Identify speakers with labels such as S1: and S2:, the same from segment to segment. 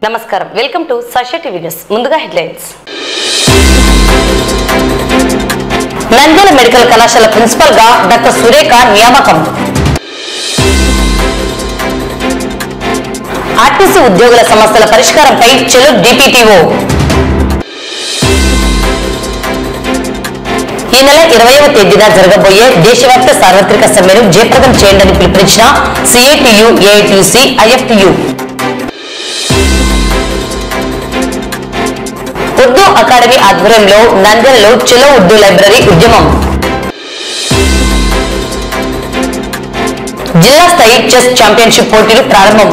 S1: నమస్కారం welcome to Sasha TV news ముందుగా headlines Nandyal medical కళాశాల ప్రిన్సిపల్ గా డాక్టర్ సురేఖ నియామకం ఆర్టీసీ ఉద్యోగుల సమస్యల పరిష్కారంపై చెలో డిపిటిఓ ఈ నెల 20వ తేదీన జరగబోయే దేశవ్యాప్త సార్వత్రిక సమ్మెను జయప్రదం చేయండి పిలుపునిచ్చిన CITU AITUC IFTU Urdu academy ఆధ్వర్యంలో నంద్యాలలో చెలో ఉర్దూ లైబ్రరీ ఉద్యమం జిల్లా స్థాయి చెస్ ఛాంపియన్షిప్ పోటీలు ప్రారంభం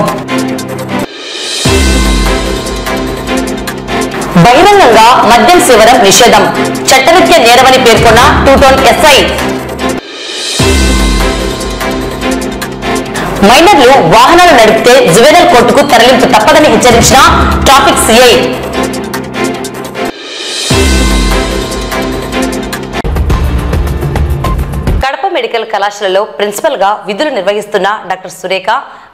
S1: బహిరంగంగా మద్యం సేవనం నిషేధం చట్టరీత్యా నేరమని పేర్కొన్న 2 టౌన్ ఎస్ఐ మైనర్లు వాహనాలు నడిపితే జువెనల్ కోర్టుకు తరలింపు తప్పదని హెచ్చరించిన ట్రాఫిక్ సిఐ కడప మెడికల్ కళాశాలలో ప్రిన్సిపల్ గా విధులు నిర్వహిస్తున్న డాక్టర్ సురేఖ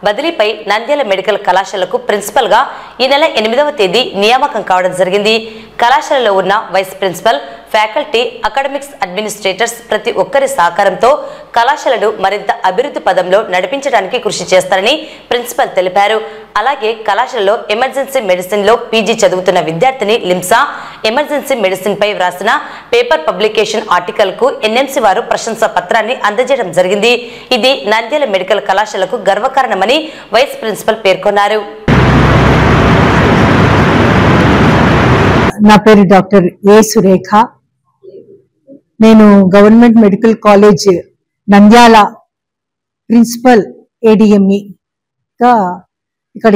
S1: బదిలీపై నంద్యాల మెడికల్ కళాశాలకు ప్రిన్సిపల్ గా ఈ నెల 8వ తేదీ నియామకం కావడం జరిగింది. కళాశాలలో ఉన్న vice principal, faculty, academics administrators ప్రతి ఒక్కరి సహకారంతో కళాశాలను మరింత అభివృద్ధి పదంలో నడిపించడానికి కృషి చేస్తారని ప్రిన్సిపల్ తెలిపారు. అలాగే కళాశాలలో ఎమర్జెన్సీ మెడిసిన్ లో పీజీ చదువుతున్న విద్యార్థిని లిమ్సా ఎమర్జెన్సీ మెడిసిన్ పై వ్రాసిన పేపర్ పబ్లికేషన్ ఆర్టికల్ కు ఎన్ఎంసీ వారు ప్రశంసా పత్రాన్ని అందజేయడం జరిగింది. ఇది నంద్యాల మెడికల్ కళాశాలకు గర్వకారణమని వైస్ ప్రిన్సిపల్ పేర్కొన్నారు.
S2: నా పేరు డాక్టర్ ఏ సురేఖ. నేను government medical college Nandyal principal ADME గా ఇక్కడ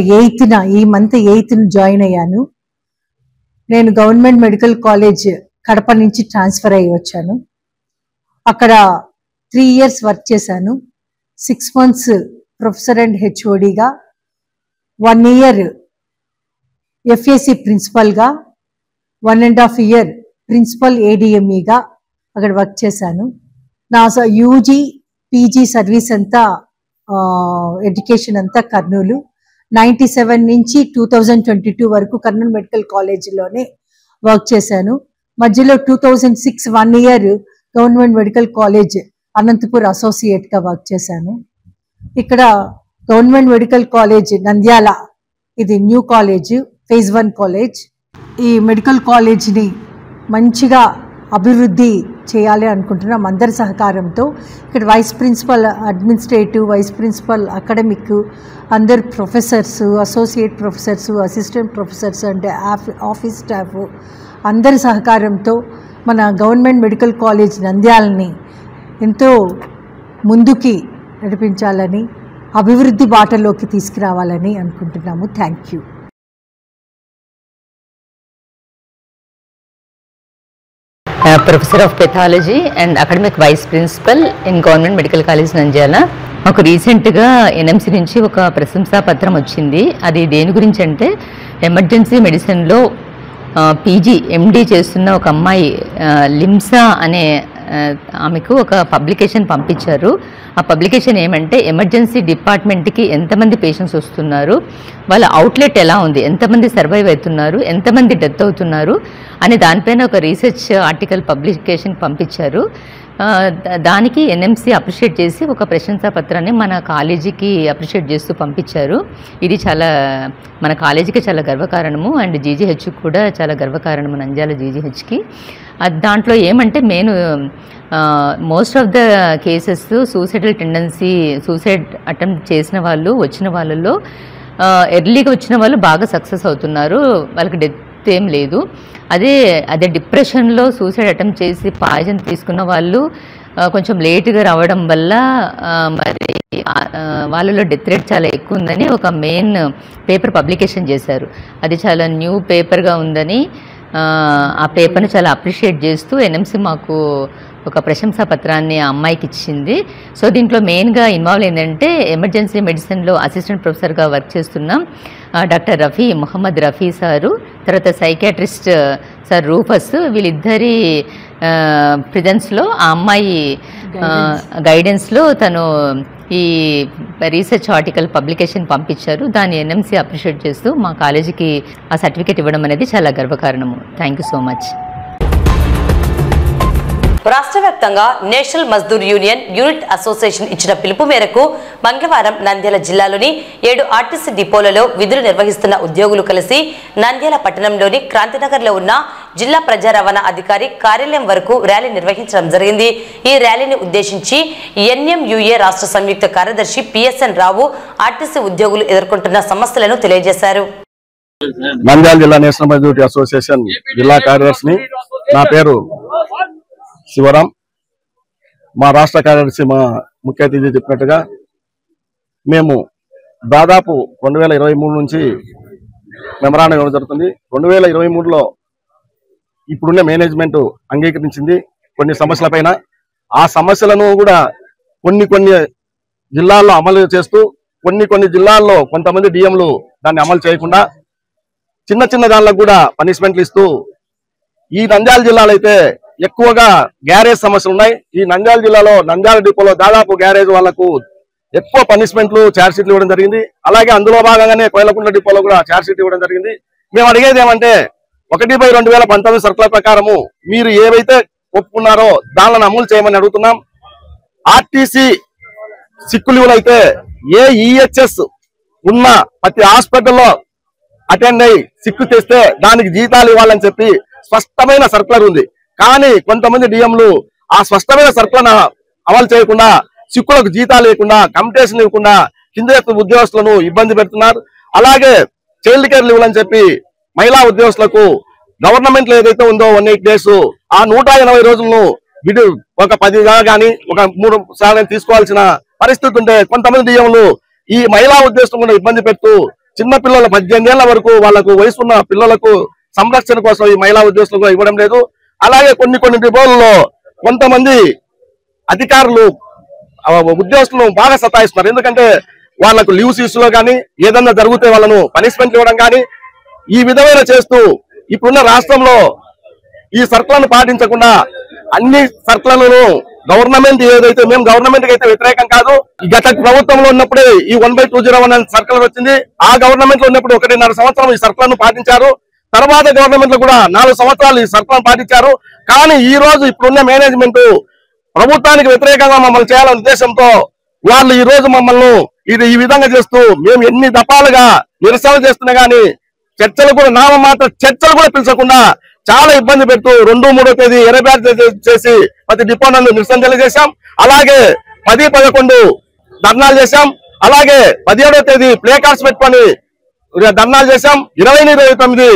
S2: ఈ మంత్ 8th జాయిన్ అయ్యాను. నేను గవర్నమెంట్ మెడికల్ కాలేజ్ కడప నుంచి ట్రాన్స్ఫర్ అయ్యి వచ్చాను. అక్కడ 3 years వర్క్ చేశాను. 6 months ప్రొఫెసర్ అండ్ హెచ్ఓడిగా, 1 year ఎఫ్ఏసి ప్రిన్సిపల్గా, 1.5 year ప్రిన్సిపల్ ఏడిఎంఈగా అక్కడ వర్క్ చేశాను. నా యూజీ పీజీ సర్వీస్ అంతా ఎడ్యుకేషన్ అంతా కర్నూలు. 97 నుంచి 2022 వరకు కర్నూలు మెడికల్ కాలేజీలోనే వర్క్ చేశాను. మధ్యలో 2006 1 year government medical college Anantapur అసోసియేట్గా వర్క్ చేశాను. ఇక్కడ గవర్నమెంట్ మెడికల్ కాలేజ్ నంద్యాల ఇది న్యూ కాలేజ్, phase 1 కాలేజ్. ఈ మెడికల్ కాలేజ్ని మంచిగా అభివృద్ధి చేయాలి అనుకుంటున్నాం అందరి సహకారంతో. ఇక్కడ vice principal administrative, vice principal academic, అందరు professors, associate professors, assistant professors అంటే ఆఫీస్ స్టాఫ్ అందరి సహకారంతో మన గవర్నమెంట్ మెడికల్ కాలేజ్ నంద్యాలని ఎంతో ముందుకి నడిపించాలని, అభివృద్ధి బాటలోకి తీసుకురావాలని అనుకుంటున్నాము. Thank you.
S3: Professor of Pathology and Academic Vice Principal in Government Medical College Nandyala. మాకు రీసెంట్గా ఎన్ఎంసీ నుంచి ఒక ప్రశంసా పత్రం వచ్చింది. అది దేని గురించి అంటే ఎమర్జెన్సీ మెడిసిన్లో పీజీ ఎండి చేస్తున్న ఒక అమ్మాయి లిమ్సా అనే ఆమెకు ఒక పబ్లికేషన్ పంపించారు. ఆ పబ్లికేషన్ ఏమంటే ఎమర్జెన్సీ డిపార్ట్మెంట్కి ఎంతమంది పేషెంట్స్ వస్తున్నారు, వాళ్ళ అవుట్లెట్ ఎలా ఉంది, ఎంతమంది సర్వైవ్ అవుతున్నారు, ఎంతమంది డెత్ అవుతున్నారు అని దానిపైన ఒక రీసెర్చ్ ఆర్టికల్ పబ్లికేషన్ పంపించారు. దానికి ఎన్ఎంసీ అప్రిషియేట్ చేసి ఒక ప్రశంసా పత్రాన్ని మన కాలేజీకి అప్రిషియేట్ చేస్తూ పంపించారు. ఇది చాలా మన కాలేజీకి చాలా గర్వకారణము అండ్ జీజీహెచ్ కూడా చాలా గర్వకారణము, నంద్యాల జీజీహెచ్కి. దాంట్లో ఏమంటే most of the cases suicidal tendency, suicide attempt చేసిన వాళ్ళు వచ్చిన వాళ్ళలో ఎర్లీగా వచ్చిన వాళ్ళు బాగా సక్సెస్ అవుతున్నారు, వాళ్ళకి డెత్ ఏం లేదు. అదే డిప్రెషన్లో సూసైడ్ అటెంప్ట్ చేసి పాయిజన్ తీసుకున్న వాళ్ళు కొంచెం లేటుగా రావడం వల్ల మరి వాళ్ళలో డెత్ రేట్ చాలా ఎక్కువ ఉందని ఒక మెయిన్ పేపర్ పబ్లికేషన్ చేశారు. అది చాలా న్యూ పేపర్గా ఉందని ఆ పేపర్ని చాలా అప్రిషియేట్ చేస్తూ ఎన్ఎంసీ మాకు ఒక ప్రశంసా పత్రాన్ని ఆ అమ్మాయికి ఇచ్చింది. సో దీంట్లో మెయిన్గా ఇన్వాల్వ్ ఏంటంటే ఎమర్జెన్సీ మెడిసిన్లో అసిస్టెంట్ ప్రొఫెసర్గా వర్క్ చేస్తున్నాం డాక్టర్ మొహమ్మద్ రఫీ సారు, తర్వాత సైకియాట్రిస్ట్ సార్ రూఫస్. వీళ్ళిద్దరి ప్రెజెన్స్లో ఆ అమ్మాయి గైడెన్స్లో తను ఈ రీసెర్చ్ ఆర్టికల్ పబ్లికేషన్ పంపించారు. దాన్ని ఎన్ఎంసీ అప్రిషియేట్ చేస్తూ మా కాలేజీకి ఆ సర్టిఫికేట్ ఇవ్వడం అనేది చాలా గర్వకారణము. Thank you so much.
S1: రాష్ట్ర వ్యాప్తంగా national Mazdoor union unit association ఇచ్చిన పిలుపు మేరకు మంగళవారం నంద్యాల జిల్లాలోని 7 ఆర్టీసీ డిపోలలో విధులు నిర్వహిస్తున్న ఉద్యోగులు కలిసి నంద్యాల పట్టణంలోని క్రాంతినగర్లో ఉన్న జిల్లా ప్రజా రవాణా అధికారి కార్యాలయం వరకు ర్యాలీ నిర్వహించడం జరిగింది. ఈ ర్యాలీని ఉద్దేశించి ఎన్ఎంయుఏ రాష్ట్ర సంయుక్త కార్యదర్శి పిఎస్ఎన్ రావు ఆర్టీసీ ఉద్యోగులు ఎదుర్కొంటున్న సమస్యలను తెలియజేశారు.
S4: నంద్యాల జిల్లా నేషనల్ మజ్దూర్ అసోసియేషన్ జిల్లా కార్యదర్శిని. నా పేరు శివరాం. మా రాష్ట్ర కార్యదర్శి మా ముఖ్య అతిథి చెప్పినట్టుగా మేము దాదాపు 2023 నుంచి మెమరాండం ఇవ్వడం జరుగుతుంది. 2023లో ఇప్పుడున్న మేనేజ్మెంట్ అంగీకరించింది కొన్ని సమస్యలపైన. ఆ సమస్యలను కూడా కొన్ని జిల్లాల్లో అమలు చేస్తూ కొన్ని జిల్లాల్లో కొంతమంది డిఎంలు దాన్ని అమలు చేయకుండా చిన్న దానిలకు కూడా పనిష్మెంట్లు ఇస్తూ ఈ నంద్యాల జిల్లాలో అయితే ఎక్కువగా గ్యారేజ్ సమస్యలు ఉన్నాయి. ఈ నంద్యాల జిల్లాలో నంద్యాల డిపోలో దాదాపు గ్యారేజ్ వాళ్లకు ఎక్కువ పనిష్మెంట్లు ఛార్జ్ షీట్లు ఇవ్వడం జరిగింది. అలాగే అందులో భాగంగానే కోయలకుంట్ల డిపోలో కూడా ఛార్జ్ షీట్ ఇవ్వడం జరిగింది. మేము అడిగేది ఏమంటే 1/2019 సర్కుల ప్రకారము మీరు ఏవైతే ఒప్పుకున్నారో దానిని అమలు చేయమని అడుగుతున్నాం. ఆర్టీసీ సిక్కులు అయితే ఏ ఈహెచ్ఎస్ ఉన్న ప్రతి హాస్పిటల్లో అటెండ్ అయ్యి సిక్కు తెస్తే దానికి జీతాలు ఇవ్వాలని చెప్పి స్పష్టమైన సర్కులర్ ఉంది. కానీ కొంతమంది డిఎంలు ఆ స్పష్టమైన సర్కులను అమలు చేయకుండా సిక్కులకు జీతాలు లేకుండా కంపిటేషన్ ఇవ్వకుండా కింద ఉద్యోగస్తులను ఇబ్బంది పెడుతున్నారు. అలాగే చైల్డ్ కేర్ లీవ్లు అని చెప్పి మహిళా ఉద్యోగస్తులకు గవర్నమెంట్ లో ఏదైతే ఉందో 180 డేస్ ఆ 180 రోజులను ఒక 10 కానీ ఒక 3 సార్లు తీసుకోవాల్సిన పరిస్థితి ఉంటే కొంతమంది డిఎంలు ఈ మహిళా ఉద్యోగస్తులను కూడా ఇబ్బంది పెడుతూ చిన్న పిల్లల 18 ఏళ్ల వరకు వాళ్లకు వయసున్న పిల్లలకు సంరక్షణ కోసం ఈ మహిళా ఉద్యోగస్తులకు ఇవ్వడం లేదు. అలాగే కొన్ని డిపోలలో కొంతమంది అధికారులు ఉద్యోగస్తులను బాగా సతాయిస్తున్నారు. ఎందుకంటే వాళ్లకు లీవ్స్ ఇష్యూలో కానీ ఏదన్నా జరిగితే వాళ్ళను పనిష్మెంట్ ఇవ్వడం కానీ ఈ విధమైన చేస్తూ ఇప్పుడున్న రాష్ట్రంలో ఈ సర్కులను పాటించకుండా అన్ని సర్కులను గవర్నమెంట్ ఏదైతే మేము గవర్నమెంట్ కి అయితే వ్యతిరేకం కాదు. గత ప్రభుత్వంలో ఉన్నప్పుడే ఈ 1/201 సర్కులర్ వచ్చింది. ఆ గవర్నమెంట్ లో ఉన్నప్పుడు 1.5 సంవత్సరం ఈ సర్కులను పాటించారు. తర్వాత గవర్నమెంట్ లో కూడా 4 సంవత్సరాలు ఈ సర్కులను పాటించారు. కానీ ఈ రోజు ఇప్పుడున్న మేనేజ్మెంట్ ప్రభుత్వానికి వ్యతిరేకంగా మమ్మల్ని చేయాలనే ఉద్దేశంతో వాళ్ళు ఈ రోజు మమ్మల్ని ఈ విధంగా చేస్తూ మేము ఎన్ని దఫాలుగా నిరసన చేస్తున్నా గానీ చర్చలు కూడా నామమాత్ర చర్చలు కూడా పిలిచకుండా చాలా ఇబ్బంది పెడుతూ 2-3వ తేదీ ఎర్రబ్యాట్ చేసి ప్రతి డిపోనందు నిరసన తెలియజేశాం. అలాగే 10-11 ధర్నాలు చేశాం. అలాగే 17వ తేదీ ప్లే కార్డ్స్ పెట్టుకొని ధర్నాలు చేశాం. 20-29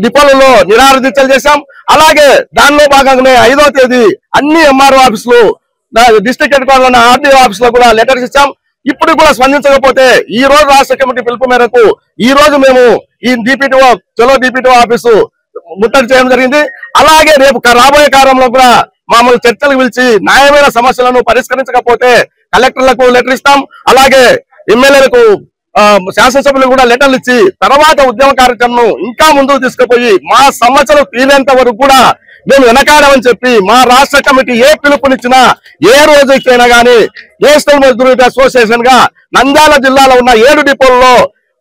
S4: డిపోలలో నిరాహార దీక్షలు చేశాం. అలాగే దానిలో భాగంగానే 5వ తేదీ అన్ని ఎంఆర్ఓ ఆఫీసులు district head quarter RDO office లో కూడా లెటర్స్ ఇచ్చాం. ఇప్పుడు కూడా స్పందించకపోతే ఈ రోజు రాష్ట్ర కమిటీ పిలుపు మేరకు ఈ రోజు మేము ఈ డిపిటిఓ ఆఫీసు ముట్టడి చేయడం జరిగింది. అలాగే రేపు రాబోయే కాలంలో కూడా మమ్మల్ని చర్చలకు పిలిచి న్యాయమైన సమస్యలను పరిష్కరించకపోతే కలెక్టర్లకు లెటర్ ఇస్తాం. అలాగే ఎమ్మెల్యేలకు శాసనసభ్యులు కూడా లెటర్లు ఇచ్చి తర్వాత ఉద్యమ కార్యక్రమం ఇంకా ముందుకు తీసుకుపోయి మా సమస్యలు తీరేంత వరకు కూడా మేము వెనకాడమని చెప్పి మా రాష్ట్ర కమిటీ ఏ పిలుపునిచ్చినా ఏ రోజుకైనా గానీ నేషనల్ మజ్దూర్ అసోసియేషన్ గా నంద్యాల జిల్లాలో ఉన్న 7 డిపోల్లో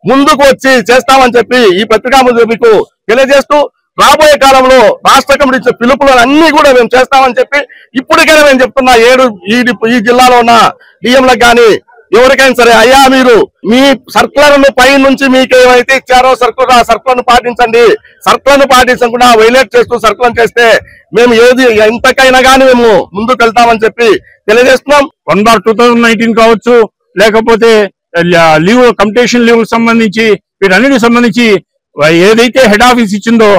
S4: ముందుకు వచ్చి చేస్తామని చెప్పి ఈ పత్రికా ముందు మీకు తెలియజేస్తూ రాబోయే కాలంలో రాష్ట్ర కమిటీ ఇచ్చే పిలుపులను అన్ని కూడా మేము చేస్తామని చెప్పి ఇప్పటికైనా మేము చెప్తున్నా ఈ జిల్లాలో ఉన్న డిఎంలకు కానీ ఎవరికైనా సరే అయ్యా మీరు మీ సర్కులర్ను పై నుంచి మీకు ఏమైతే ఇచ్చారో సర్కులను పాటించండి. సర్కులను పాటించకుండా వైలేట్ చేస్తూ సర్కులను చేస్తే మేము ఏది ఎంతకైనా కానీ మేము ముందుకు వెళ్తామని చెప్పి తెలియజేస్తున్నాం.
S5: 1/2019 కావచ్చు, లేకపోతే లీవ్ కంపిటీషన్ లీవ్ సంబంధించి వీటన్నిటికి సంబంధించి ఏదైతే హెడ్ ఆఫీస్ ఇచ్చిందో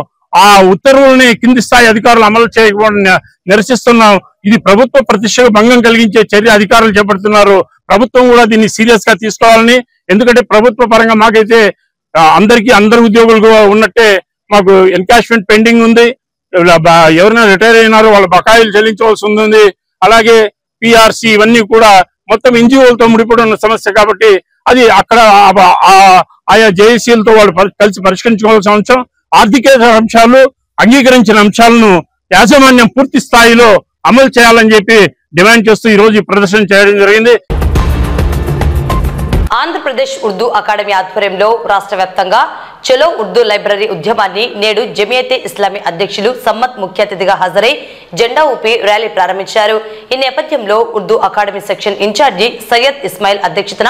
S5: ఆ ఉత్తర్వులని కింది స్థాయి అధికారులు అమలు చేయకపోవడం నిరసిస్తున్నాం. ఇది ప్రభుత్వ ప్రతిష్టకు భంగం కలిగించే చర్య అధికారులు చేపడుతున్నారు. ప్రభుత్వం కూడా దీన్ని సీరియస్ గా తీసుకోవాలని, ఎందుకంటే ప్రభుత్వ పరంగా మాకైతే అందరు ఉద్యోగులు ఉన్నట్టే మాకు ఎన్కాష్మెంట్ పెండింగ్ ఉంది. ఎవరైనా రిటైర్ అయినారో వాళ్ళ బకాయిలు చెల్లించవలసి ఉంది. అలాగే పిఆర్సి ఇవన్నీ కూడా మొత్తం ఎన్జిఓలతో ముడిపడి ఉన్న సమస్య కాబట్టి అది అక్కడ ఆయా జేఏసీలతో వాళ్ళు కలిసి పరిష్కరించుకోవాల్సిన అంశం. ఆర్థికేతర అంశాలు అంగీకరించిన అంశాలను యాజమాన్యం పూర్తి స్థాయిలో అమలు చేయాలని చెప్పి డిమాండ్ చేస్తూ ఈ రోజు ప్రదర్శన చేయడం జరిగింది.
S1: ఆంధ్రప్రదేశ్ ఉర్దూ అకాడమీ ఆధ్వర్యంలో రాష్ట్ర వ్యాప్తంగా చలో ఉర్దూ లైబ్రరీ ఉద్యమాన్ని నేడు జమియతే ఇస్లామీ అధ్యక్షులు సమ్మత్ ముఖ్య అతిథిగా హాజరై జెండా ఊపి ర్యాలీ ప్రారంభించారు. ఈ నేపథ్యంలో Urdu academy section in charge Syed Ismail అధ్యక్షతన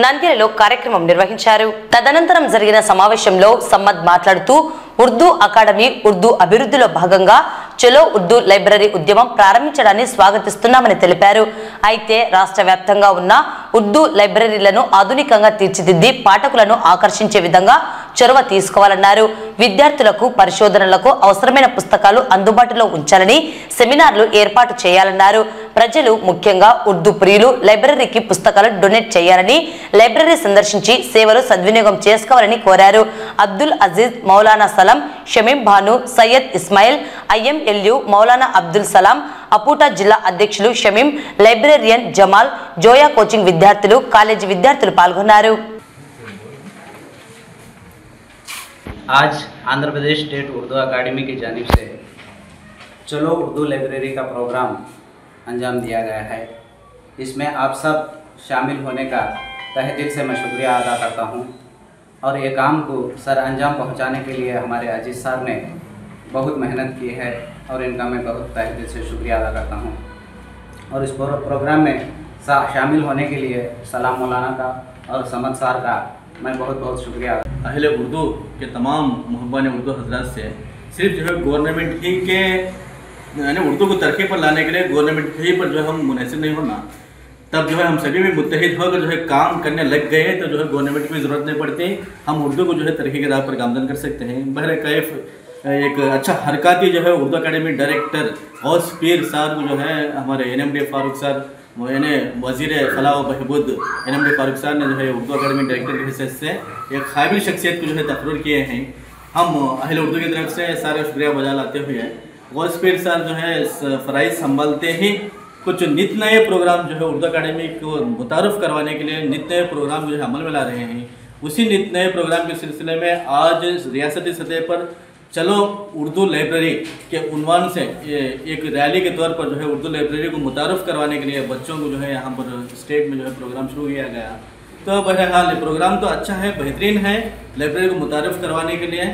S1: నంద్యాలలో కార్యక్రమం నిర్వహించారు. తదనంతరం జరిగిన సమావేశంలో సమ్మద్ మాట్లాడుతూ ఉర్దూ అకాడమీ ఉర్దూ అభివృద్ధిలో భాగంగా చలో ఉర్దూ లైబ్రరీ ఉద్యమం ప్రారంభించడాన్ని స్వాగతిస్తున్నామని తెలిపారు. అయితే రాష్ట్ర వ్యాప్తంగా ఉన్న ఉర్దూ లైబ్రరీలను ఆధునికంగా తీర్చిదిద్ది పాఠకులను ఆకర్షించే విధంగా చొరవ తీసుకోవాలన్నారు. విద్యార్థులకు పరిశోధనలకు అవసరమైన పుస్తకాలు అందుబాటులో ఉంచాలని సెమినార్లు ఏర్పాటు చేయాలన్నారు. ప్రజలు ముఖ్యంగా ఉర్దూ ప్రియులు లైబ్రరీకి పుస్తకాలు డొనేట్ చేయాలని, లైబ్రరీ సందర్శించి సేవలు సద్వినియోగం చేసుకోవాలని కోరారు. అబ్దుల్ అజీజ్, మౌలానా సలాం, షమీం భాను, సయ్యద్ ఇస్మాయిల్, IMLU మౌలానా అబ్దుల్ సలాం, అపూటా జిల్లా అధ్యక్షులు షమీం, లైబ్రేరియన్ జమాల్, జోయా కోచింగ్ విద్యార్థులు, కాలేజీ విద్యార్థులు పాల్గొన్నారు.
S6: आज आंध्र प्रदेश स्टेट उर्दू अकादमी की जानिब से चलो उर्दू लाइब्रेरी का प्रोग्राम अंजाम दिया गया है। इसमें आप सब शामिल होने का तहे दिल से मैं शुक्रिया अदा करता हूँ और ये काम को सर अंजाम पहुँचाने के लिए हमारे अजीज़ साहब ने बहुत मेहनत की है और इनका मैं बहुत तहे दिल से शुक्रिया अदा करता हूँ। और इस प्रोग्राम में शामिल होने के लिए सलाम मौलाना का और समद सार का मैं बहुत बहुत शुक्रिया।
S7: अहले उर्दू के तमाम मुहब्बान उर्दू हजरात से सिर्फ जो है गवर्नमेंट ही के यानी उर्दू को तरक्की पर लाने के लिए गवर्नमेंट ही पर जो है हम मुनहसिर नहीं होना, तब जो है हम सभी भी मुत्तहिद होकर जो है काम करने लग गए तो जो है गवर्नमेंट की ज़रूरत नहीं पड़ती, हम उर्दू को जो है तरक्की के राह पर गामजन कर सकते हैं। बहर कैफ एक अच्छा हरकती जो है उर्दू अकाडमी डायरेक्टर गौस पीर साहब को जो है हमारे NMD फारूक सर यानी वज़ीर फलाह व बहबूद NMD फारूक साहब ने जो है उर्दू अकाडमी डायरेक्टर की हैसियत से एक काबिल शख्सियत को जो है तकर्रुर किए हैं। हम अहले उर्दू की तरफ से सारे शुक्रिया बजा लाते हुए गौस पीर साहब जो है फ़राइज़ संभालते ही कुछ नित नए प्रोग्राम जो है उर्दू अकाडमी को मुतारफ़ करवाने के लिए नित नए प्रोग्राम जो है अमल में ला रहे हैं। उसी नित नए प्रोग्राम के सिलसिले में आज रियासती सतह पर चलो उर्दू लाइब्रेरी के उन्वान से एक रैली के तौर पर जो है उर्दू लाइब्रेरी को मुतारफ़ करवाने के लिए बच्चों को जो है यहाँ पर स्टेट में जो है प्रोग्राम शुरू किया गया। तो बहरहाल प्रोग्राम तो अच्छा है, बेहतरीन है। लाइब्रेरी को मुतारफ़ करवाने के लिए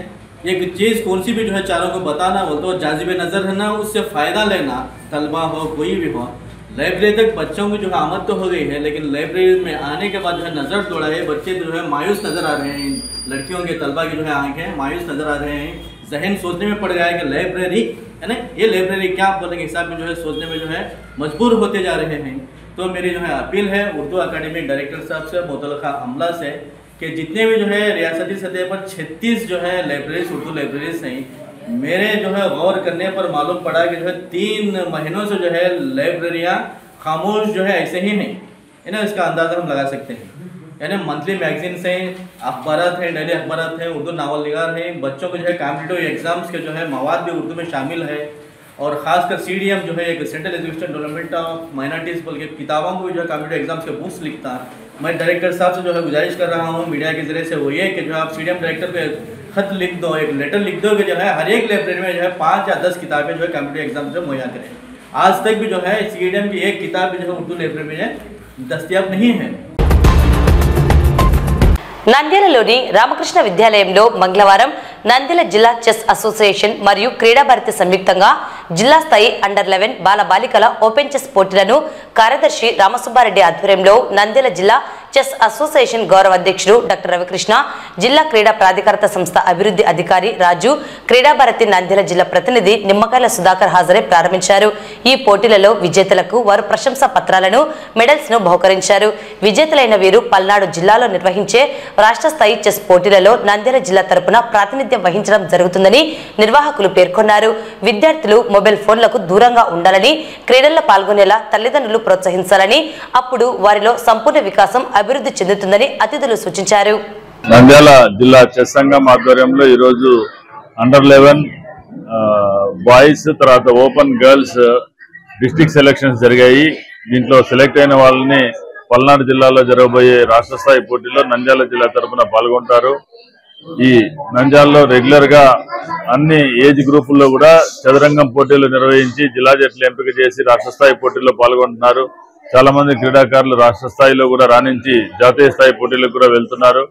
S7: एक चीज़ कौन सी भी जो है चारों को बताना, वो तो जाजिब नज़र है ना, उससे फ़ायदा लेना, तलबा हो कोई भी हो। लाइब्रेरी तक बच्चों की जो है आमद तो हो गई है, लेकिन लाइब्रेरी में आने के बाद जो है नज़र दौड़ाए बच्चे जो है मायूस नज़र आ रहे हैं। लड़कियों के तलबा की जो है आँखें मायूस नज़र आ रहे हैं, जहन सोचने में पड़ गया है कि लाइब्रेरी है ना, ये लाइब्रेरी क्या बोलने के हिसाब में जो है सोचने में जो है मजबूर होते जा रहे हैं। तो मेरी जो है अपील है उर्दू अकाडमी डायरेक्टर साहब से, मुतल्लिक़ा अमला से, कि जितने भी जो है रियासती सतह पर 36 जो है लाइब्रेरीज उर्दू लाइब्रेरीज हैं, मेरे जो है गौर करने पर मालूम पड़ा कि जो है 3 महीनों से जो है लाइब्रेरियाँ खामोश जो है ऐसे ही हैं, है ना, इसका अंदाज़ा हम लगा सकते हैं। यानी मंथली मैगजीन्स हैं, अखबारात हैं, डेली अखबारात हैं, उर्दू नावल निगार हैं, बच्चों को जो है कॉम्पिटिटिव एग्जाम्स के जो है मवाद भी उर्दू में शामिल है। और ख़ासकर CDM जो है एक central education development of minorities बल्कि किताबों को भी जो है कॉम्पिटिटिव एग्जाम्स के बुक्स लिखता। मैं डायरेक्टर साहब से जो है गुजारिश कर रहा हूँ मीडिया के ज़रिए से, वो ये कि जो आप CDM डायरेक्टर पे खत लिख दो, एक लेटर लिख दो कि जो है हर एक लाइब्रेरी में जो है 5 या 10 किताबें जो है कॉम्पिटिटिव एग्जाम से मुहैया करें। आज तक भी जो है CDM की एक किताब भी जो है उर्दू लाइब्रेरी में दस्तियाब नहीं है।
S1: నంద్యాలలోని రామకృష్ణ విద్యాలయంలో మంగళవారం నంద్యాల జిల్లా చెస్ అసోసియేషన్ మరియు క్రీడా భారతి సంయుక్తంగా జిల్లా స్థాయి అండర్-11 బాలబాలికల ఓపెన్ చెస్ పోటీలను కార్యదర్శి రామసుబ్బారెడ్డి ఆధ్వర్యంలో నంద్యాల జిల్లా చెస్ అసోసియేషన్ గౌరవ అధ్యక్షుడు డాక్టర్ రవికృష్ణ, జిల్లా క్రీడా ప్రాధికారత సంస్థ అభివృద్ధి అధికారి రాజు, క్రీడా భారతి నంద్యాల జిల్లా ప్రతినిధి నిమ్మకాయల సుధాకర్ హాజరై ప్రారంభించారు. ఈ పోటీలలో విజేతలకు వారు ప్రశంసా పత్రాలను, మెడల్స్ ను బహుకరించారు. విజేతలైన వీరు పల్నాడు జిల్లాలో నిర్వహించే రాష్ట్ర స్థాయి చెస్ పోటీలలో నంద్యాల జిల్లా తరపున ప్రాతినిధ్యం వహించడం జరుగుతుందని నిర్వాహకులు పేర్కొన్నారు. విద్యార్థులు మొబైల్ ఫోన్లకు దూరంగా ఉండాలని, క్రీడల్లో పాల్గొనేలా తల్లిదండ్రులు ప్రోత్సహించాలని, అప్పుడు వారిలో సంపూర్ణ వికాసం అభివృద్ధి చెందుతుందని అతిథులు సూచించారు.
S8: నంద్యాల జిల్లా చెస్ సంఘం ఆధ్వర్యంలో ఈరోజు అండర్-11 బాయ్స్ తర్వాత ఓపెన్ గర్ల్స్ డిస్ట్రిక్ట్ సెలక్షన్స్ జరిగాయి. దీంట్లో సెలెక్ట్ అయిన వాళ్ళని పల్నాడు జిల్లాలో జరగబోయే రాష్ట్ర స్థాయి పోటీలో నంద్యాల జిల్లా తరఫున పాల్గొంటారు. ఈ నంద్యాలలో రెగ్యులర్ గా అన్ని ఏజ్ గ్రూపుల్లో కూడా చదరంగం పోటీలు నిర్వహించి జిల్లా జట్లు ఎంపిక చేసి రాష్ట్ర స్థాయి పోటీల్లో పాల్గొంటున్నారు. చాలా మంది క్రీడాకారులు రాష్ట్ర స్థాయిలో కూడా రాణించి జాతీయ స్థాయి పోటీలకు కూడా వెళ్తున్నారు.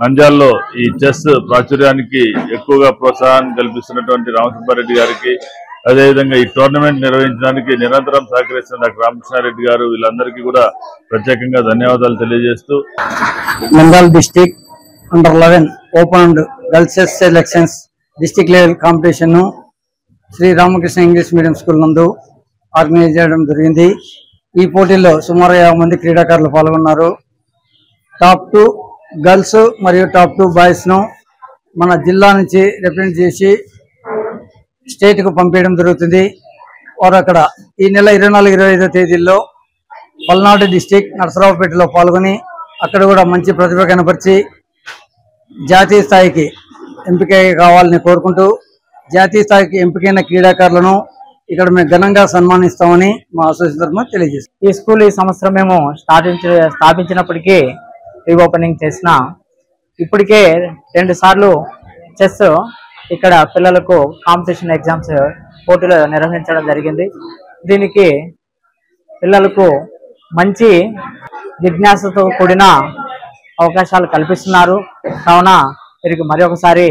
S8: నంద్యాలలో ఈ చెస్ ప్రాచుర్యానికి ఎక్కువగా ప్రోత్సాహాన్ని కల్పిస్తున్నటువంటి రామసుబ్బారెడ్డి గారికి, అదేవిధంగా ఈ టోర్నమెంట్ నిర్వహించడానికి నిరంతరం సహకరిస్తున్న డాక్టర్ రామకృష్ణారెడ్డి గారు, వీళ్ళందరికీ కూడా ప్రత్యేకంగా ధన్యవాదాలు తెలియజేస్తూ,
S9: Nandyal district under 11 open girls chess selections district level competition Sri Ramakrishna English medium school నందు ఆర్గనైజ్ చేయడం జరిగింది. ఈ పోటీల్లో సుమారు 50 మంది క్రీడాకారులు పాల్గొన్నారు. టాప్ 2 గర్ల్స్ మరియు టాప్ 2 బాయ్స్ ను మన జిల్లా నుంచి రిప్రజెంట్ చేసి స్టేట్ కు పంపించడం జరుగుతుంది. వారు అక్కడ ఈ నెల 24-25 తేదీల్లో పల్నాడు డిస్టిక్ నరసరావుపేటలో పాల్గొని అక్కడ కూడా మంచి ప్రతిభ కనపరిచి జాతీయ స్థాయికి ఎంపిక కావాలని కోరుకుంటూ, జాతీయ స్థాయికి ఎంపికైన క్రీడాకారులను ఇక్కడ మేము ఘనంగా సన్మానిస్తామని మా అసోసియేషన్ తరఫున తెలియజేస్తాం.
S10: ఈ స్కూల్ ఈ సంవత్సరం మేము స్థాపించినప్పటికీ రీ ఓపెనింగ్ చేసిన ఇప్పటికే 2 సార్లు చెస్ ఇక్కడ పిల్లలకు కాంపిటీషన్ ఎగ్జామ్స్ పోటీలు నిర్వహించడం జరిగింది. దీనికి పిల్లలకు మంచి జిజ్ఞాసతో కూడిన అవకాశాలు కల్పిస్తున్నారు. కావున వీరికి మరి ఒకసారి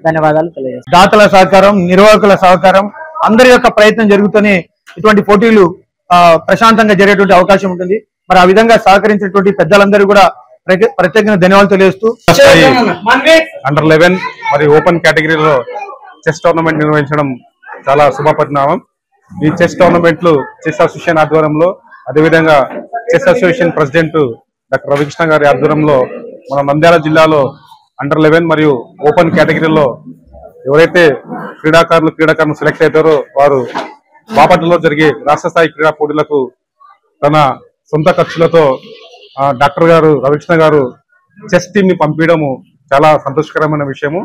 S10: ధన్యవాదాలు తెలియజేస్తాం.
S11: దాతల సహకారం, నిర్వాహకుల సహకారం, అందరి యొక్క ప్రయత్నం జరుగుతూనే ఇటువంటి పోటీలు ప్రశాంతంగా జరిగేటువంటి అవకాశం ఉంటుంది. మరి ఆ విధంగా సహకరించినటువంటి పెద్దలందరూ కూడా ప్రత్యేకంగా ధన్యవాదాలు తెలియజేస్తూ,
S12: అండర్ 11 మరియు ఓపెన్ కేటగిరీలో చెస్ టోర్నమెంట్ నిర్వహించడం చాలా శుభపరిణామం. ఈ చెస్ టోర్నమెంట్లు చెస్ అసోసియేషన్ ఆధ్వర్యంలో, అదేవిధంగా chess association president doctor Ravikrishna గారి ఆధ్వర్యంలో మన నంద్యాల జిల్లాలో అండర్ 11 మరియు ఓపెన్ కేటగిరీలో ఎవరైతే క్రీడాకారులు సెలెక్ట్ అవుతారో వారు బాపట్లలో జరిగే రాష్ట్ర స్థాయి క్రీడా పోటీలకు తన సొంత ఖర్చులతో డాక్టర్ గారు రవికృష్ణ గారు చెస్ టీమ్ ని పంపించడము చాలా సంతోషకరమైన విషయము.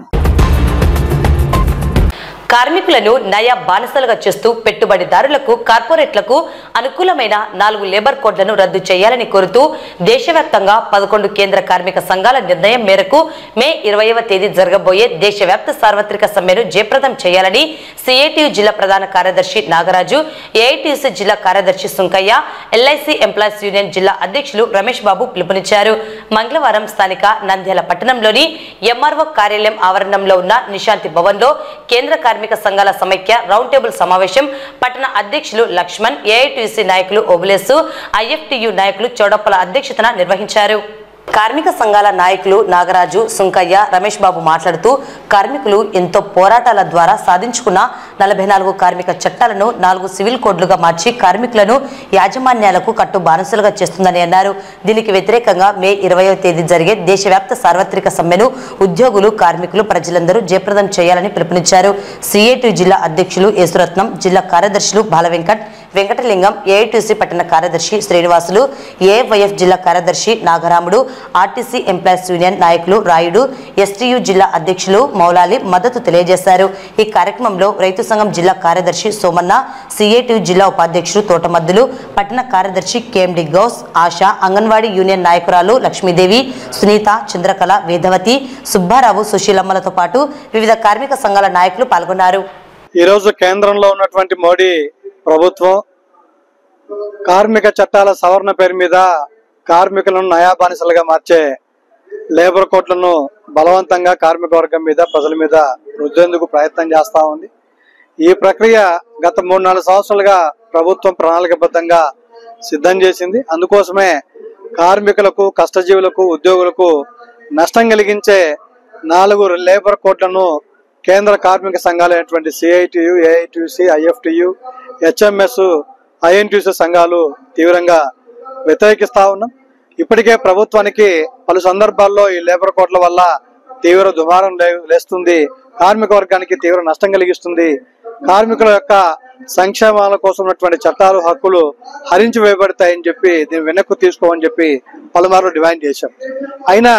S1: కార్మికులను నయా బానిసలుగా చేస్తూ పెట్టుబడిదారులకు, కార్పొరేట్లకు అనుకూలమైన 4 లేబర్ కోడ్లను రద్దు చేయాలని కోరుతూ దేశవ్యాప్తంగా 11 కేంద్ర కార్మిక సంఘాల నిర్ణయం మేరకు మే 20వ తేదీ జరగబోయే దేశవ్యాప్త సార్వత్రిక సమ్మెను జయప్రదం చేయాలని సిఐటియు జిల్లా ప్రధాన కార్యదర్శి నాగరాజు, ఏఐటియుసి జిల్లా కార్యదర్శి సుంకయ్య, ఎల్ఐసి ఎంప్లాయీస్ యూనియన్ జిల్లా అధ్యక్షులు రమేష్ బాబు పిలుపునిచ్చారు. మంగళవారం స్థానిక నంద్యాల పట్టణంలోని ఎంఆర్ఓ కార్యాలయం ఆవరణంలో ఉన్న నిశాంతి భవన్లో కేంద్ర కార్మిక సంఘాల సమైక్య రౌండ్ టేబుల్ సమావేశం పట్టణ అధ్యక్షులు లక్ష్మణ్, ఏఐటియుసి నాయకులు ఓబులేసు, ఐఎఫ్టియు నాయకులు చౌడప్పల అధ్యక్షతన నిర్వహించారు. కార్మిక సంఘాల నాయకులు నాగరాజు, సుంకయ్య, రమేష్ బాబు మాట్లాడుతూ కార్మికులు ఎంతో పోరాటాల ద్వారా సాధించుకున్న 44 కార్మిక చట్టాలను 4 సివిల్ కోడ్లుగా మార్చి కార్మికులను యాజమాన్యాలకు కట్టు బానిసలుగా చేస్తుందని అన్నారు. దీనికి వ్యతిరేకంగా మే 20వ తేదీ జరిగే దేశవ్యాప్త సార్వత్రిక సమ్మెను ఉద్యోగులు, కార్మికులు, ప్రజలందరూ జయప్రదం చేయాలని పిలుపునిచ్చారు. సిఐటి జిల్లా అధ్యక్షులు యేసురత్నం, జిల్లా కార్యదర్శులు బాలవెంకట్, వెంకటలింగం, ఏఐటిసి పట్టణ కార్యదర్శి శ్రీనివాసులు, ఏఎఫ్ఐఎఫ్ జిల్లా కార్యదర్శి నాగరాముడు, ఆర్టీసీ ఎంప్లాయీస్ యూనియన్ నాయకులు రాయుడు, ఎస్టీయు జిల్లా అధ్యక్షులు మౌలాలి మద్దతు తెలియజేశారు. ఈ కార్యక్రమంలో రైతు సంఘం జిల్లా కార్యదర్శి సోమన్న, సిఐటియు జిల్లా ఉపాధ్యక్షులు తోటమద్దులు, పట్టణ కార్యదర్శి కేఎండి గౌస్, ఆశ, అంగన్వాడీ యూనియన్ నాయకురాలు లక్ష్మీదేవి, సునీత, చంద్రకళ, వేదవతి, సుబ్బారావు, సుశీలమ్మలతో పాటు వివిధ కార్మిక సంఘాల నాయకులు పాల్గొన్నారు.
S9: ఈరోజు కేంద్రంలో ఉన్నటువంటి మోడీ ప్రభుత్వం కార్మిక చట్టాల సవరణ పేరు మీద కార్మికులను నయా బానిసలుగా మార్చే లేబర్ కోడ్లను బలవంతంగా కార్మిక వర్గం మీద, ప్రజల మీద రుద్దేందుకు ప్రయత్నం చేస్తా ఉంది. ఈ ప్రక్రియ గత 3-4 సంవత్సరాలుగా ప్రభుత్వం ప్రణాళికబద్ధంగా సిద్ధం చేసింది. అందుకోసమే కార్మికులకు, కష్టజీవులకు, ఉద్యోగులకు నష్టం కలిగించే 4 లేబర్ కోడ్లను కేంద్ర కార్మిక సంఘాలైనటువంటి CITU, AITUC, IFTU, HMS, INTUC సంఘాలు తీవ్రంగా వ్యతిరేకిస్తా ఉన్నాం. ఇప్పటికే ప్రభుత్వానికి పలు సందర్భాల్లో ఈ లేబర్ కోడ్ల వల్ల తీవ్ర దుమారం లేస్తుంది, కార్మిక వర్గానికి తీవ్ర నష్టం కలిగిస్తుంది, కార్మికుల యొక్క సంక్షేమాల కోసం ఉన్నటువంటి చట్టాలు, హక్కులు హరించి వేయబడతాయని చెప్పి దీన్ని వెనక్కు తీసుకోమని చెప్పి పలుమార్లు డిమాండ్ చేశాం. అయినా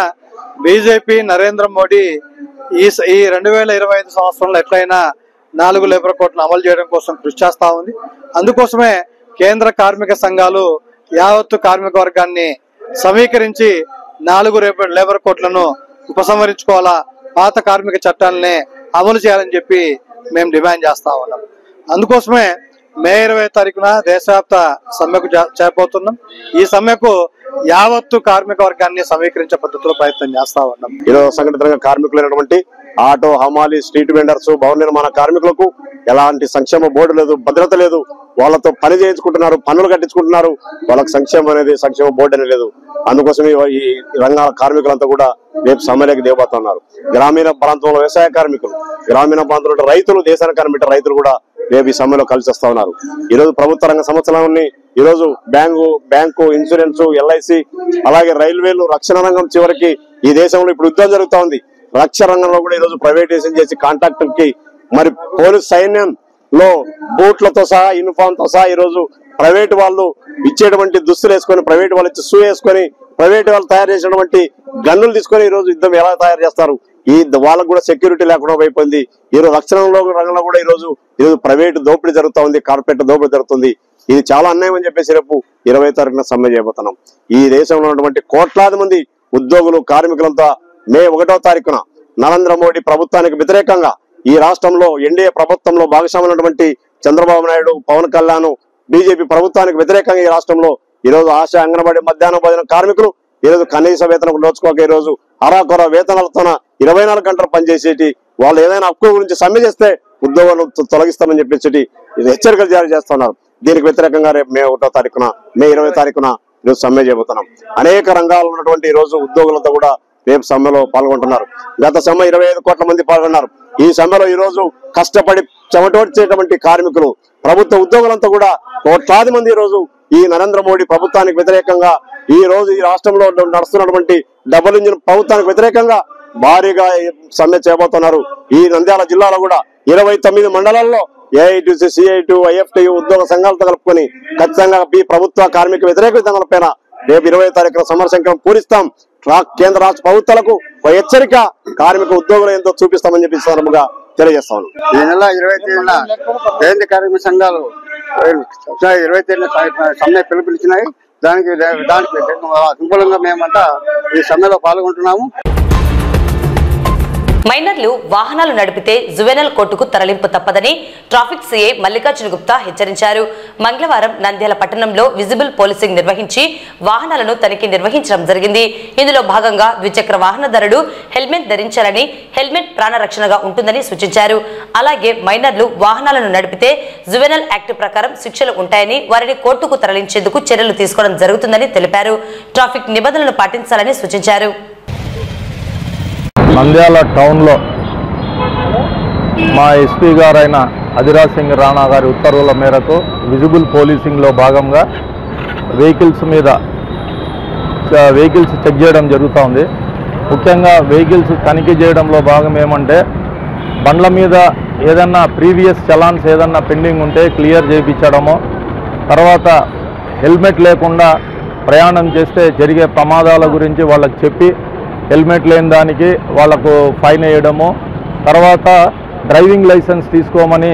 S9: బీజేపీ, నరేంద్ర మోడీ ఈ 2025 సంవత్సరంలో ఎట్లయినా 4 లేబర్ కోడ్లను అమలు చేయడం కోసం కృషి చేస్తా ఉంది. అందుకోసమే కేంద్ర కార్మిక సంఘాలు యావత్తు కార్మిక వర్గాన్ని సమీకరించి 4 లేబర్ కోడ్లను ఉపసంహరించుకోవాలా, పాత కార్మిక చట్టాలనే అమలు చేయాలని చెప్పి మేము డిమాండ్ చేస్తా ఉన్నాం. అందుకోసమే మే 20 తారీఖున దేశవ్యాప్త సమ్మెకు చేపడుతున్నాం. ఈ సమ్మెకు యావత్తు కార్మిక వర్గాన్ని సమీకరించే పద్ధతిలో ప్రయత్నం చేస్తా ఉన్నాం.
S13: ఈరోజు సంఘటితంగా కార్మికులైనటువంటి ఆటో, హమాలి, స్ట్రీట్ వెండర్స్, భవన నిర్మాణ కార్మికులకు ఎలాంటి సంక్షేమ బోర్డు లేదు, భద్రత లేదు. వాళ్ళతో పని చేయించుకుంటున్నారు, పన్నులు కట్టించుకుంటున్నారు. వాళ్ళకి సంక్షేమ బోర్డు అనేది లేదు. అందుకోసమే ఈ రంగాల కార్మికులంతా కూడా రేపు సమ్మెలోకి దిగబోతున్నారు. గ్రామీణ ప్రాంతంలో వ్యవసాయ కార్మికులు, గ్రామీణ ప్రాంతంలో రైతులు, దేశానికి కనిపెట్టే రైతులు కూడా రేపు ఈ సమ్మెలో కలిసి వస్తా ఉన్నారు. ఈ రోజు ప్రభుత్వ రంగ సంస్థలన్నీ ఈ రోజు బ్యాంకు, ఇన్సూరెన్స్, ఎల్ఐసి, అలాగే రైల్వేలు, రక్షణ రంగం, చివరికి ఈ దేశంలో ఇప్పుడు యుద్ధం జరుగుతా ఉంది. రక్షణ రంగంలో కూడా ఈ రోజు ప్రైవేటైజేషన్ చేసి కాంట్రాక్టర్ కి, మరి పోలీస్ సైన్యంలో బూట్లతో సహా, యూనిఫామ్ తో సహా ఈ రోజు ప్రైవేట్ వాళ్ళు ఇచ్చేటువంటి దుస్తులు వేసుకొని, ప్రైవేట్ వాళ్ళు ఇచ్చి షూ వేసుకొని, ప్రైవేట్ వాళ్ళు తయారు చేసినటువంటి గన్నులు తీసుకొని ఈ రోజు యుద్ధం ఎలా తయారు చేస్తారు? వాళ్ళకు కూడా సెక్యూరిటీ లేకుండా అయిపోయింది. ఈ రోజు రక్షణ రంగంలో కూడా ఈ రోజు ప్రైవేట్ దోపిడీ జరుగుతా ఉంది, కార్పొరేట్ దోపిడీ జరుగుతుంది. ఇది చాలా అన్యాయం అని చెప్పేసి రేపు 20 తారీఖున సమ్మె చేయబోతున్నాం. ఈ దేశంలో ఉన్నటువంటి కోట్లాది మంది ఉద్యోగులు, కార్మికులంతా మే 1వ తారీఖున నరేంద్ర మోడీ ప్రభుత్వానికి వ్యతిరేకంగా ఈ రాష్ట్రంలో ఎన్డీఏ ప్రభుత్వంలో భాగస్వామైనటువంటి చంద్రబాబు నాయుడు, పవన్ కళ్యాణ్, బీజేపీ ప్రభుత్వానికి వ్యతిరేకంగా ఈ రాష్ట్రంలో ఈ రోజు ఆశా, అంగన్వాడీ, మధ్యాహ్న భోజన కార్మికులు ఈ రోజు కనీస వేతనం నోచుకోక ఈ రోజు అరాకొర వేతనాలతో 24 గంటలు పనిచేసేటి వాళ్ళు ఏదైనా హక్కు గురించి సమ్మె చేస్తే ఉద్యోగాలు తొలగిస్తామని చెప్పేసి హెచ్చరికలు జారీ చేస్తున్నారు. దీనికి వ్యతిరేకంగా రేపు మే 1వ తారీఖున, మే 20 తారీఖున ఈరోజు సమ్మె చేయబోతున్నాం. అనేక రంగాల్లో ఉన్నటువంటి ఈ రోజు ఉద్యోగులతో కూడా రేపు సమ్మెలో పాల్గొంటున్నారు. గత సమ్మె 25 కోట్ల మంది పాల్గొన్నారు. ఈ సమ్మెలో ఈ రోజు కష్టపడి చెమటోడ్చేటువంటి కార్మికులు, ప్రభుత్వ ఉద్యోగులంతా కూడా కోట్లాది మంది ఈ రోజు ఈ నరేంద్ర మోడీ ప్రభుత్వానికి వ్యతిరేకంగా ఈ రోజు ఈ రాష్ట్రంలో నడుస్తున్నటువంటి డబుల్ ఇంజిన్ ప్రభుత్వానికి వ్యతిరేకంగా భారీగా సమ్మె చేయబోతున్నారు. ఈ నంద్యాల జిల్లాలో కూడా 29 మండలాల్లో ఏఐటీసీ, సిఐటి, ఐఎఫ్టి ఉద్యోగ సంఘాలతో కలుపుకొని ఖచ్చితంగా ఈ ప్రభుత్వ కార్మిక వ్యతిరేక విధానాల పైన రేపు 20 తారీఖున సమరశంకరం పూరిస్తాం. కేంద్ర రాష్ట్ర ప్రభుత్వాలకు హెచ్చరిక, కార్మిక ఉద్యోగులు ఎంతో చూపిస్తామని చెప్పి సందర్భంగా తెలియజేస్తాను.
S14: ఈ నెల 23న కేంద్ర కార్మిక సంఘాలు 23న సమ్మె పిలుపునిచ్చినాయి. దానికి అనుకూలంగా మేమంతా ఈ సమ్మెలో పాల్గొంటున్నాము.
S1: మైనర్లు వాహనాలు నడిపితే జువెనల్ కోర్టుకు తరలింపు తప్పదని ట్రాఫిక్ సీఐ మల్లికార్జున గుప్తా హెచ్చరించారు. మంగళవారం నంద్యాల పట్టణంలో విజిబుల్ పోలీసింగ్ నిర్వహించి వాహనాలను తనిఖీ నిర్వహించడం జరిగింది. ఇందులో భాగంగా ద్విచక్ర వాహనదారుడు హెల్మెట్ ధరించాలని, హెల్మెట్ ప్రాణరక్షణగా ఉంటుందని సూచించారు. అలాగే మైనర్లు వాహనాలను నడిపితే జువెనల్ యాక్ట్ ప్రకారం శిక్షలు ఉంటాయని, వారిని కోర్టుకు తరలించేందుకు చర్యలు తీసుకోవడం జరుగుతుందని తెలిపారు. ట్రాఫిక్ నిబంధనలు పాటించాలని సూచించారు.
S15: నంద్యాల టౌన్లో మా ఎస్పీ గారైన అధిరాజ్ సింగ్ రాణా గారి ఉత్తర్వుల మేరకు విజిబుల్ పోలీసింగ్లో భాగంగా వెహికల్స్ చెక్ చేయడం జరుగుతూ ఉంది. ముఖ్యంగా వెహికల్స్ తనిఖీ చేయడంలో భాగం ఏమంటే బండ్ల మీద ఏదన్నా ప్రీవియస్ చలాన్స్ ఏదన్నా పెండింగ్ ఉంటే క్లియర్ చేయించడము, తర్వాత హెల్మెట్ లేకుండా ప్రయాణం చేస్తే జరిగే ప్రమాదాల గురించి వాళ్ళకి చెప్పి హెల్మెట్ లేని దానికి వాళ్ళకు ఫైన్ వేయడము, తర్వాత డ్రైవింగ్ లైసెన్స్ తీసుకోమని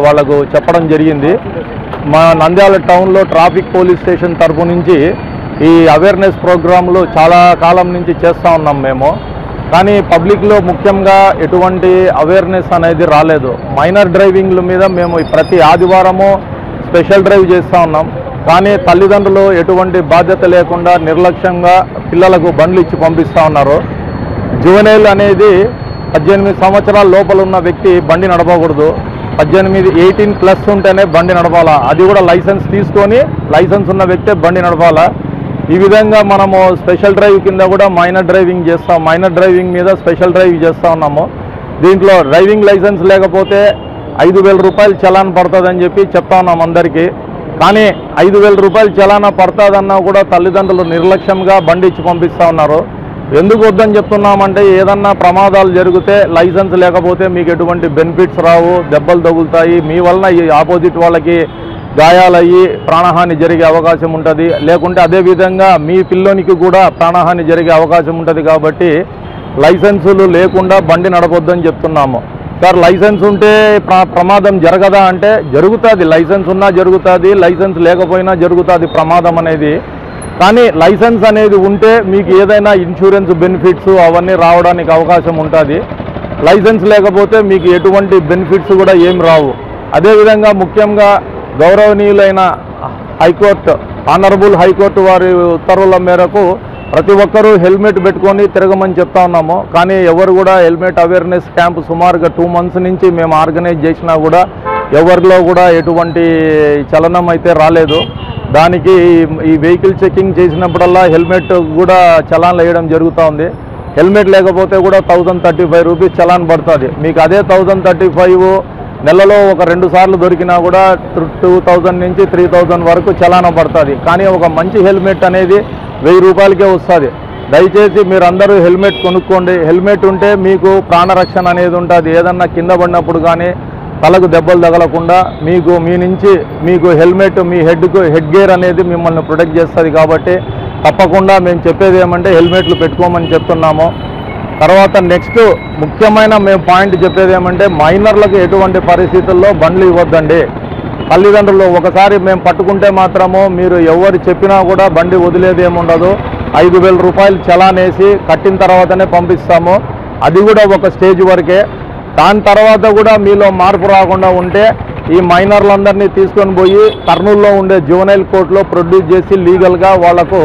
S15: వాళ్ళకు చెప్పడం జరిగింది. మా నంద్యాల టౌన్లో ట్రాఫిక్ పోలీస్ స్టేషన్ తరఫు నుంచి ఈ అవేర్నెస్ ప్రోగ్రాంలు చాలా కాలం నుంచి చేస్తూ ఉన్నాం మేము. కానీ పబ్లిక్లో ముఖ్యంగా ఎటువంటి అవేర్నెస్ అనేది రాలేదు. మైనర్ డ్రైవింగ్ల మీద మేము ప్రతి ఆదివారము స్పెషల్ డ్రైవ్ చేస్తూ ఉన్నాం. కానీ తల్లిదండ్రులు ఎటువంటి బాధ్యత లేకుండా నిర్లక్ష్యంగా పిల్లలకు బండ్లు ఇచ్చి పంపిస్తూ ఉన్నారు. జువెనైల్ అనేది 18 సంవత్సరాల లోపల ఉన్న వ్యక్తి బండి నడపకూడదు. 18+ ఉంటేనే బండి నడపాలా, అది కూడా లైసెన్స్ తీసుకొని లైసెన్స్ ఉన్న వ్యక్తే బండి నడపాలా. ఈ విధంగా మనము స్పెషల్ డ్రైవ్ కింద కూడా మైనర్ డ్రైవింగ్ చేస్తాం. మైనర్ డ్రైవింగ్ మీద స్పెషల్ డ్రైవ్ చేస్తూ ఉన్నాము. దీంట్లో డ్రైవింగ్ లైసెన్స్ లేకపోతే 5,000 రూపాయలు చలాన్ పడుతుందని చెప్పి చెప్తా ఉన్నాం అందరికీ. కానీ 5,000 రూపాయలు చలానా పడుతుందన్నా కూడా తల్లిదండ్రులు నిర్లక్ష్యంగా బండి ఇచ్చి పంపిస్తూ ఉన్నారు. ఎందుకు వద్దని చెప్తున్నామంటే ఏదన్నా ప్రమాదాలు జరిగితే లైసెన్స్ లేకపోతే మీకు ఎటువంటి బెనిఫిట్స్ రావు, దెబ్బలు తగులుతాయి, మీ వలన ఈ ఆపోజిట్ వాళ్ళకి గాయాలయ్యి ప్రాణహాని జరిగే అవకాశం ఉంటుంది. లేకుంటే అదేవిధంగా మీ పిల్లోనికి కూడా ప్రాణహాని జరిగే అవకాశం ఉంటుంది. కాబట్టి లైసెన్సులు లేకుండా బండి నడపొద్దని చెప్తున్నాము. సార్ లైసెన్స్ ఉంటే ప్రమాదం జరగదా అంటే జరుగుతుంది. లైసెన్స్ ఉన్నా జరుగుతుంది, లైసెన్స్ లేకపోయినా జరుగుతుంది ప్రమాదం అనేది. కానీ లైసెన్స్ అనేది ఉంటే మీకు ఏదైనా ఇన్సూరెన్స్ బెనిఫిట్స్ అవన్నీ రావడానికి అవకాశం ఉంటుంది. లైసెన్స్ లేకపోతే మీకు ఎటువంటి బెనిఫిట్స్ కూడా ఏం రావు. అదేవిధంగా ముఖ్యంగా గౌరవనీయులైన హైకోర్టు ఆనరబుల్ హైకోర్టు వారి ఉత్తర్వుల మేరకు ప్రతి ఒక్కరూ హెల్మెట్ పెట్టుకొని తిరగమని చెప్తా ఉన్నాము. కానీ ఎవరు కూడా హెల్మెట్ అవేర్నెస్ క్యాంప్ సుమారుగా 2 months నుంచి మేము ఆర్గనైజ్ చేసినా కూడా ఎవరిలో కూడా ఎటువంటి చలనం అయితే రాలేదు. దానికి ఈ వెహికల్ చెకింగ్ చేసినప్పుడల్లా హెల్మెట్ కూడా చలాన్ వేయడం జరుగుతూ ఉంది. హెల్మెట్ లేకపోతే కూడా 1035 రూపీస్ చలాన్ పడుతుంది. మీకు అదే 1035 నెలలో ఒక 2 సార్లు దొరికినా కూడా 2000 నుంచి 3000 వరకు చలాన పడుతుంది. కానీ ఒక మంచి హెల్మెట్ అనేది 1000 రూపాయలకే వస్తుంది. దయచేసి మీరందరూ హెల్మెట్ కొనుక్కోండి. హెల్మెట్ ఉంటే మీకు ప్రాణరక్షణ అనేది ఉంటుంది. ఏదన్నా కింద పడినప్పుడు కానీ తలకు దెబ్బలు తగలకుండా మీ నుంచి హెల్మెట్ మీ హెడ్ గేర్ అనేది మిమ్మల్ని ప్రొటెక్ట్ చేస్తుంది. కాబట్టి తప్పకుండా మేము చెప్పేది ఏమంటే హెల్మెట్లు పెట్టుకోమని చెప్తున్నాము. తర్వాత నెక్స్ట్ ముఖ్యమైన మేము పాయింట్ చెప్పేది ఏమంటే మైనర్లకు ఎటువంటి పరిస్థితుల్లో బండ్లు ఇవ్వద్దండి. తల్లిదండ్రులు ఒకసారి మేము పట్టుకుంటే మాత్రము మీరు ఎవరు చెప్పినా కూడా బండి వదిలేది ఏముండదు. 5000 రూపాయలు చలానేసి కట్టిన తర్వాతనే పంపిస్తాము. అది కూడా ఒక స్టేజ్ వరకే. దాని తర్వాత కూడా మీలో మార్పు రాకుండా ఉంటే ఈ మైనర్లందరినీ తీసుకొని పోయి కర్నూలులో ఉండే జువెనైల్ కోర్టులో ప్రొడ్యూస్ చేసి లీగల్గా వాళ్లకు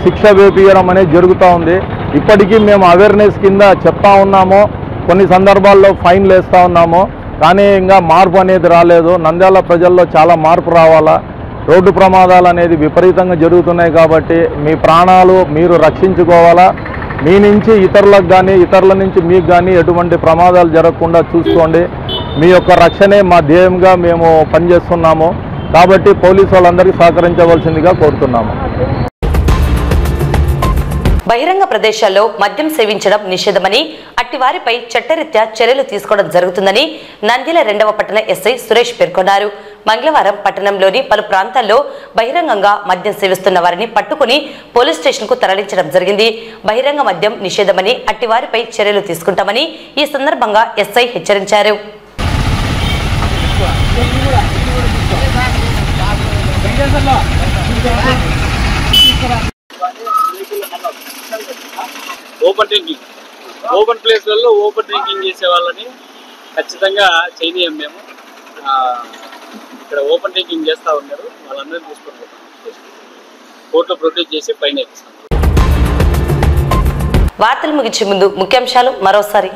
S15: శిక్ష వేపియడం అనేది జరుగుతూ ఉంది. ఇప్పటికీ మేము అవేర్నెస్ కింద చెప్తా ఉన్నాము, కొన్ని సందర్భాల్లో ఫైన్లు వేస్తూ ఉన్నాము. కానీ ఇంకా మార్పు అనేది రాలేదు. నంద్యాల ప్రజల్లో చాలా మార్పు రావాలా. రోడ్డు ప్రమాదాలు అనేది విపరీతంగా జరుగుతున్నాయి. కాబట్టి మీ ప్రాణాలు మీరు రక్షించుకోవాలా. మీ నుంచి ఇతరులకు కానీ ఇతరుల నుంచి మీకు కానీ ఎటువంటి ప్రమాదాలు జరగకుండా చూసుకోండి. మీ యొక్క రక్షణే మా ధ్యేయంగా మేము పనిచేస్తున్నాము. కాబట్టి పోలీసు వాళ్ళందరికీ సహకరించవలసిందిగా కోరుతున్నాము.
S1: బహిరంగ ప్రదేశాల్లో మద్యం సేవించడం నిషేధమని, అట్టివారిపై చట్టరీత్యా చర్యలు తీసుకోవడం జరుగుతుందని నంద్యాల 2వ పట్టణ ఎస్ఐ సురేష్ పేర్కొన్నారు. మంగళవారం పట్టణంలోని పలు ప్రాంతాల్లో బహిరంగంగా మద్యం సేవిస్తున్న వారిని పట్టుకుని పోలీస్ స్టేషన్కు తరలించడం జరిగింది. బహిరంగ మద్యం నిషేధమని, అట్టివారిపై చర్యలు తీసుకుంటామని ఈ సందర్భంగా ఎస్ఐ హెచ్చరించారు.
S16: ఓపెన్ ప్లేస్లలో ఓపెన్ డ్రింకింగ్ చేసే వాళ్ళని ఖచ్చితంగా చేయనీయం. మేము ఇక్కడ ఓపెన్ డ్రింకింగ్ చేస్తూ ఉన్నారు, వాళ్ళందరినీ తీసుకొని కోర్టులో ప్రొడ్యూస్ చేసి ఫైన్ వేపిస్తాం.
S1: వార్తలు ముగించే ముందు ముఖ్యాంశాలు మరోసారి.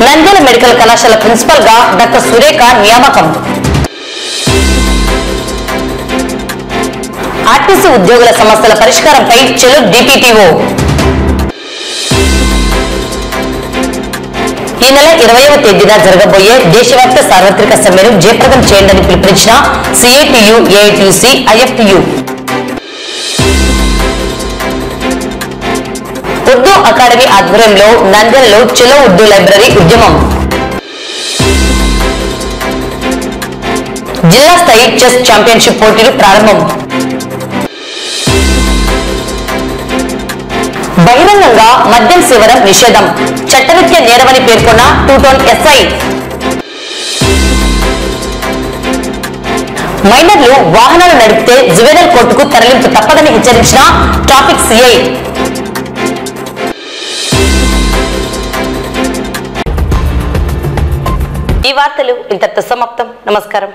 S1: నంద్యాల మెడికల్ కళాశాల ప్రిన్సిపల్ గా డాక్టర్ సురేఖ నియామకం. ఆర్టీసీ ఉద్యోగుల సమస్యల పరిష్కారంపై చెలో డిపిటిఓ. ఈ నెల 20వ తేదీన జరగబోయే దేశవ్యాప్త సార్వత్రిక సమ్మెను జయప్రదం చేయండి పిలుపునిచ్చిన CITU, AITUC, IFTU. Urdu academy ఆధ్వర్యంలో నంద్యాలలో చెలో ఉర్దూ లైబ్రరీ ఉద్యమం. జిల్లా స్థాయి చెస్ ఛాంపియన్షిప్ పోటీలు ప్రారంభం. బహిరంగంగా మద్యం సేవనం నిషేధం, చట్టరీత్యా నేరమని పేర్కొన్న 2 టౌన్ ఎస్ఐ. మైనర్లు వాహనాలు నడిపితే జువెనైల్ కోర్టుకు తరలింపు తప్పదని హెచ్చరించిన ట్రాఫిక్ సిఐ. ఈ వార్తలు ఇంతటితో సమాప్తం. నమస్కారం.